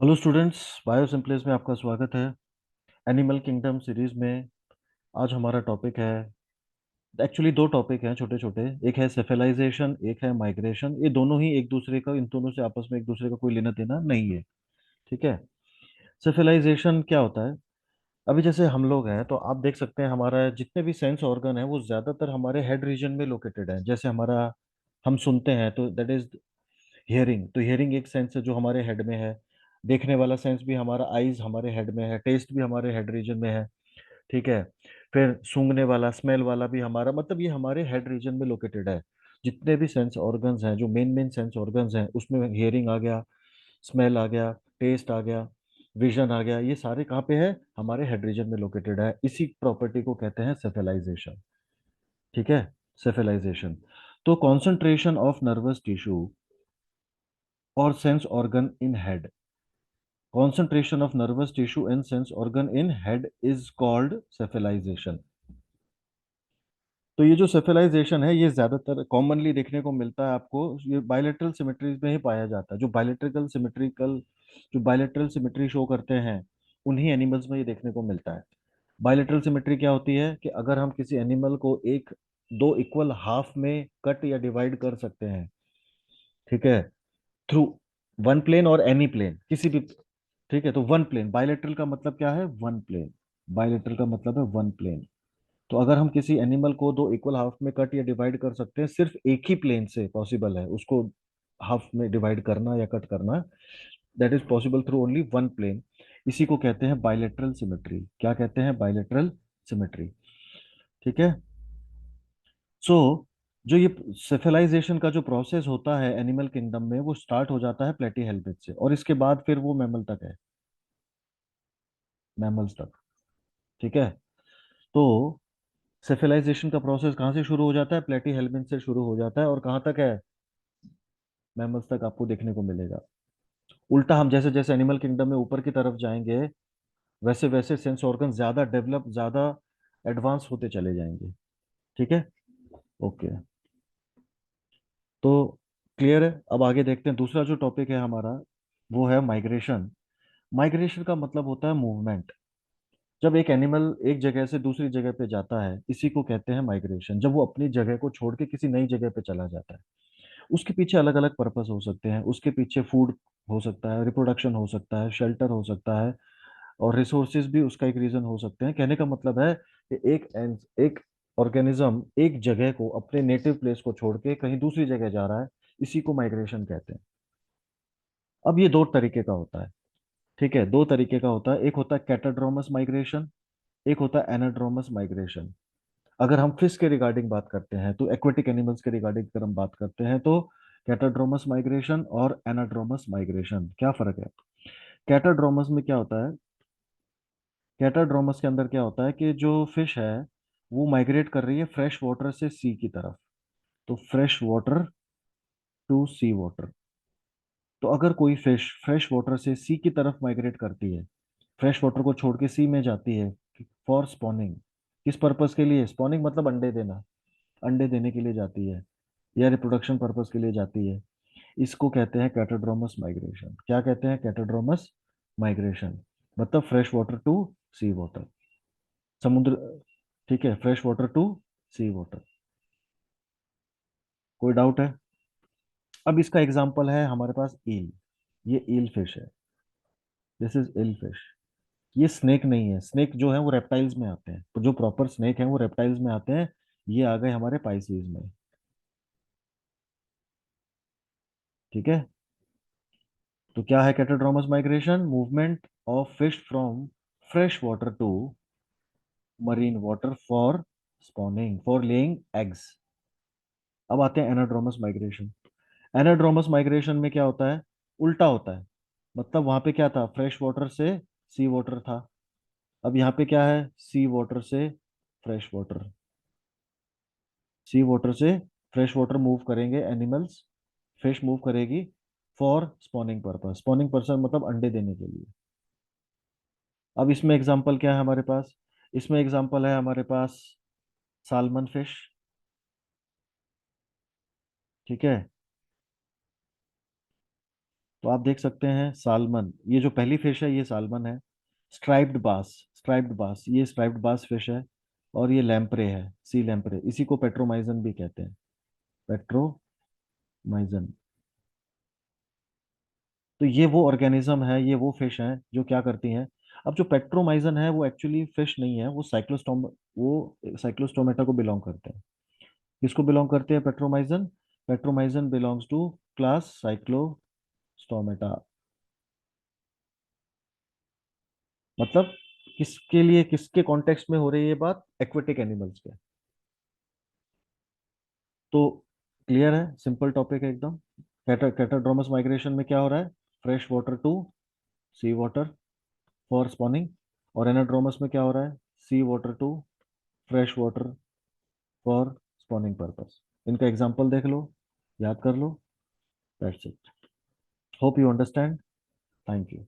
Hello students, bio simplest में आपका स्वागत है। एनिमल किंगडम सीरीज में आज हमारा टॉपिक है, एक्चुअली दो टॉपिक हैं छोटे छोटे। एक है सेफेलाइजेशन, एक है माइग्रेशन। ये दोनों ही एक दूसरे का, इन दोनों से आपस में एक दूसरे का कोई लेना देना नहीं है। ठीक है। सेफेलाइजेशन क्या होता है? अभी जैसे हम लोग हैं तो आप देख सकते हैं हमारा जितने भी सेंस ऑर्गन है वो ज्यादातर हमारे हेड रीजन में लोकेटेड है। जैसे हमारा, हम सुनते हैं तो दैट इज हियरिंग। तो हियरिंग एक सेंस है जो हमारे हेड में है। देखने वाला सेंस भी हमारा आईज हमारे हेड में है। टेस्ट भी हमारे हेड रीजन में है। ठीक है। फिर सूंघने वाला, स्मेल वाला भी हमारा, मतलब ये हमारे हेड रीजन में लोकेटेड है। जितने भी सेंस ऑर्गन्स हैं, जो मेन मेन सेंस ऑर्गन्स हैं, उसमें हियरिंग आ गया, स्मेल आ गया, टेस्ट आ गया, विजन आ गया, ये सारे कहाँ पे है? हमारे हेड रीजन में लोकेटेड है। इसी प्रॉपर्टी को कहते हैं सेफेलाइजेशन। ठीक है। सेफेलाइजेशन। तो कॉन्सेंट्रेशन ऑफ नर्वस टिश्यू और sense organ in head, concentration of nervous tissue and sense organ in head is called cephalization। तो ये जो सेफेलाइजेशन है ये ज्यादातर कॉमनली देखने को मिलता है आपको, ये बायलेटरल सिमेट्रीज में ही पाया जाता है। जो बायलेटरल सिमेट्री शो करते हैं उन्हीं एनिमल्स में ये देखने को मिलता है। बायलेटरल सिमेट्री क्या होती है कि अगर हम किसी एनिमल को एक दो इक्वल हाफ में कट या डिवाइड कर सकते हैं, ठीक है, थ्रू वन प्लेन और एनी प्लेन, किसी भी, ठीक है, तो वन प्लेन, बायलेटरल का मतलब क्या है? One plane. बायलेटरल का मतलब है वन प्लेन। तो अगर हम किसी एनिमल को दो इक्वल हाफ में कट या डिवाइड कर सकते हैं, सिर्फ एक ही प्लेन से पॉसिबल है उसको हाफ में डिवाइड करना या कट करना। That is possible through only one plane. इसी को कहते हैं बायलेटरल सिमेट्री। क्या कहते हैं? Bilateral symmetry. ठीक है। सो जो ये सेफेलाइजेशन का जो प्रोसेस होता है एनिमल किंगडम में, वो स्टार्ट हो जाता है प्लेटी हेल्मिंथ से, और इसके बाद फिर वो मैमल तक है, मैमल्स तक। ठीक है। तो सेफेलाइजेशन का प्रोसेस कहाँ से शुरू हो जाता है? प्लेटी हेल्मिंथ से शुरू हो जाता है, और कहाँ तक है? मैमल्स तक आपको देखने को मिलेगा। उल्टा हम जैसे जैसे एनिमल किंगडम में ऊपर की तरफ जाएंगे, वैसे वैसे सेंस ऑर्गन ज्यादा डेवलप, ज्यादा एडवांस होते चले जाएंगे। ठीक है। ओके। तो क्लियर है। अब आगे देखते हैं, दूसरा जो टॉपिक है हमारा वो है माइग्रेशन। माइग्रेशन का मतलब होता है मूवमेंट। जब एक एनिमल एक जगह से दूसरी जगह पे जाता है, इसी को कहते हैं माइग्रेशन। जब वो अपनी जगह को छोड़ के किसी नई जगह पे चला जाता है, उसके पीछे अलग अलग पर्पस हो सकते हैं। उसके पीछे फूड हो सकता है, रिप्रोडक्शन हो सकता है, शेल्टर हो सकता है, और रिसोर्सेज भी उसका एक रीजन हो सकते हैं। कहने का मतलब है कि एक ऑर्गेनिज्म एक जगह को, अपने नेटिव प्लेस को छोड़ के कहीं दूसरी जगह जा रहा है, इसी को माइग्रेशन कहते हैं। अब ये दो तरीके का होता है। ठीक है, दो तरीके का होता है। एक होता है कैटाड्रोमस माइग्रेशन, एक होता है एनाड्रोमस माइग्रेशन। अगर हम फिश के रिगार्डिंग बात करते हैं, तो एक्वेटिक एनिमल्स के रिगार्डिंग अगर हम बात करते हैं, तो कैटाड्रोमस माइग्रेशन और एनाड्रोमस माइग्रेशन, क्या फर्क है? कैटाड्रोमस में क्या होता है? कैटाड्रोमस के अंदर क्या होता है कि जो फिश है वो माइग्रेट कर रही है फ्रेश वाटर से सी की तरफ। तो fresh water to sea water. तो अगर कोई फिश फ्रेश वाटर से सी की तरफ माइग्रेट करती है, फ्रेश वाटर को छोड़ के सी में जाती है फॉर स्पॉनिंग, किस पर्पस के लिए? स्पॉनिंग मतलब अंडे देना, अंडे देने के लिए जाती है, या रिप्रोडक्शन पर्पस के लिए जाती है, इसको कहते हैं कैटाड्रोमस माइग्रेशन। क्या कहते हैं? Catadromous migration. मतलब fresh water to sea water, समुद्र। ठीक है, fresh water to sea water. कोई डाउट है? अब इसका एग्जांपल है हमारे पास ईल। ये ईल फिश है, दिस इज ईल फिश। ये स्नेक नहीं है। स्नेक जो है वो रेप्टाइल्स में आते हैं, तो जो प्रॉपर स्नेक है वो रेप्टाइल्स में आते हैं। ये आ गए हमारे पाइसीज में। ठीक है। तो क्या है catadromous migration? Movement of fish from fresh water to marine water for spawning, for laying eggs. अब आते हैं एनाड्रोमस माइग्रेशन। एनाड्रोमस माइग्रेशन में क्या होता है? उल्टा होता है। मतलब वहां पे क्या था? फ्रेश वाटर से सी वाटर था। अब यहाँ पे क्या है? सी वाटर से फ्रेश वाटर। सी वाटर से फ्रेश वाटर मूव करेंगे एनिमल्स, फिश मूव करेगी for spawning purpose. Spawning purpose मतलब अंडे देने के लिए। अब इसमें एग्जांपल क्या है हमारे पास? इसमें एग्जांपल है हमारे पास सालमन फिश। ठीक है। तो आप देख सकते हैं सालमन, ये जो पहली फिश है ये सालमन है। स्ट्राइप्ड बास, स्ट्राइप्ड बास, ये स्ट्राइप्ड बास फिश है। और ये लैम्प्रे है, सी लैम्प्रे, इसी को पेट्रोमाइजन भी कहते हैं, पेट्रोमाइजन। तो ये वो ऑर्गेनिज्म है, ये वो फिश हैं जो क्या करती हैं। अब जो पेट्रोमाइजन है वो एक्चुअली फिश नहीं है, वो साइक्लोस्टोमेटा को बिलोंग करते हैं। किसको बिलोंग करते हैं petromyzon? Petromyzon belongs to class cyclostomata. मतलब किसके लिए, किसके कॉन्टेक्स्ट में हो रही है ये बात? एक्वेटिक एनिमल्स पे। तो क्लियर है, सिंपल टॉपिक है एकदम। कैटाड्रोमस माइग्रेशन में क्या हो रहा है? Fresh water to sea water for spawning. और एनाड्रोमस में क्या हो रहा है? Sea water to fresh water for spawning purpose. इनका एग्जाम्पल देख लो, याद कर लो। That's it. Hope you understand. Thank you.